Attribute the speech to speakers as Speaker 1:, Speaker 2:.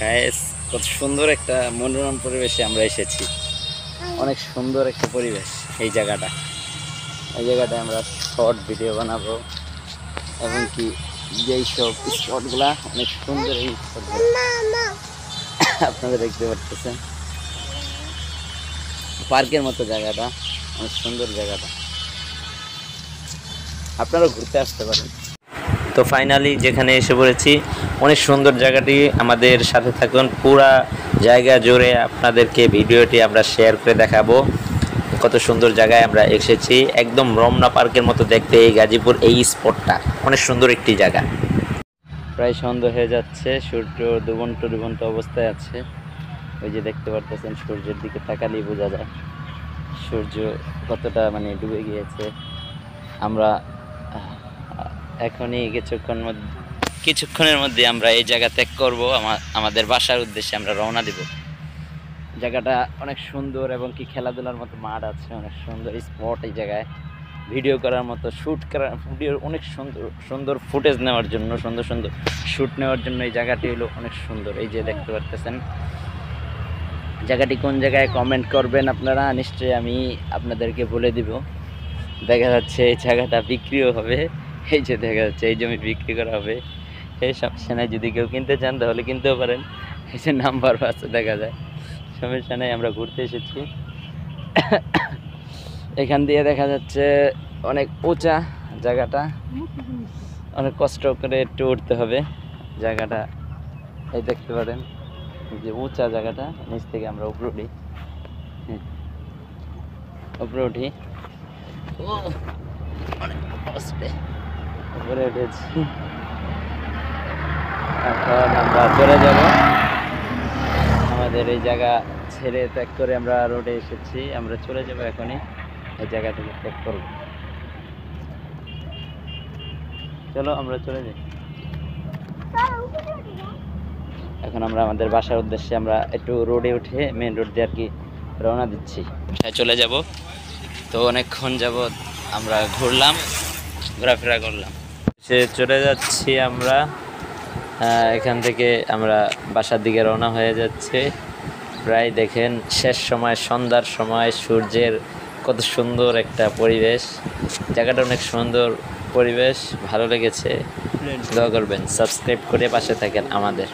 Speaker 1: Guys, কত সুন্দর একটা মনোরম পরিবেশে আমরা এসেছি। অনেক সুন্দর একটা পরিবেশ এই জায়গাটা। এই জায়গাটায় আমরা শর্ট ভিডিও বানাবো এবং কি যেই সব স্পটগুলা অনেক সুন্দর। এই স্পটগুলা আপনারা দেখতে পাচ্ছেন, পার্কের মতো জায়গাটা, অনেক সুন্দর জায়গাটা। আপনারাও ঘুরতে আসতে পারেন। তো ফাইনালি যেখানে এসে পড়েছি, অনেক সুন্দর জায়গাটি। আমাদের সাথে থাকুন, পুরা জায়গা জুড়ে আপনাদেরকে ভিডিওটি আমরা শেয়ার করে দেখাবো কত সুন্দর জায়গায় আমরা এসেছি। একদম রমনা পার্কের মতো দেখতে এই গাজীপুর এই স্পটটা, অনেক সুন্দর একটি জায়গা। প্রায় সন্ধ্যা হয়ে যাচ্ছে, সূর্য ডুবন্ত ডুবন্ত অবস্থায় আছে। ওই যে দেখতে পারতেছেন, সূর্যের দিকে তাকালেই বোঝা যায় সূর্য কতটা ডুবে গিয়েছে। আমরা এখনই কিছুক্ষণের মধ্যে আমরা এই জায়গা ত্যাগ করবো। আমাদের বাসার উদ্দেশ্যে আমরা রওনা দিব। জায়গাটা অনেক সুন্দর এবং কি খেলাধুলার মতো মাঠ আছে, অনেক সুন্দর স্পট। এই জায়গায় ভিডিও করার মতো, শ্যুট করার, ভিডিওর অনেক সুন্দর সুন্দর ফুটেজ নেওয়ার জন্য, সুন্দর সুন্দর শ্যুট নেওয়ার জন্য এই জায়গাটি হলো অনেক সুন্দর। এই যে দেখতে পাচ্ছেন জায়গাটি কোন জায়গায়, কমেন্ট করবেন আপনারা, নিশ্চয়ই আমি আপনাদেরকে বলে দিব। দেখা যাচ্ছে এই জায়গাটা বিক্রিও হবে। এই যে দেখা যাচ্ছে এই জমি বিক্রি করা হবে। এই সমস্যা নাই, যদি কেউ কিনতে চান তাহলে কিনতেও পারেন। এই যে নাম্বার আছে দেখা যায়, সমস্যা নেই। আমরা ঘুরতে এসেছি। এখান দিয়ে দেখা যাচ্ছে অনেক উঁচা জায়গাটা, অনেক কষ্ট করে একটু উঠতে হবে জায়গাটা। এই দেখতে পারেন যে উঁচা জায়গাটা, নিচ থেকে আমরা উপরে উঠি। উপরে উঠি, উপরে উঠেছি। এখন আমরা চলে যাব আমাদের এই জায়গা ছেড়ে, ত্যাগ করে আমরা রোডে এসেছি। আমরা চলে যাব এখনই, এই জায়গা থেকে ত্যাগ করব। চলো আমরা চলে যাই। এখন আমরা আমাদের বাসার উদ্দেশ্যে আমরা একটু রোডে উঠে, মেন রোড দিয়ে আর কি রওনা দিচ্ছি, বাসায় চলে যাব। তো অনেকক্ষণ যাবৎ আমরা ঘুরলাম, ঘোরাফেরা করলাম, সে চলে যাচ্ছি আমরা। এখান থেকে আমরা বাসার দিকে রওনা হয়ে যাচ্ছে। প্রায় দেখেন শেষ সময়, সন্ধ্যার সময়, সূর্যের কত সুন্দর একটা পরিবেশ। জায়গাটা অনেক সুন্দর পরিবেশ, ভালো লেগেছে। দোয়া করবেন, সাবস্ক্রাইব করে পাশে থাকেন আমাদের।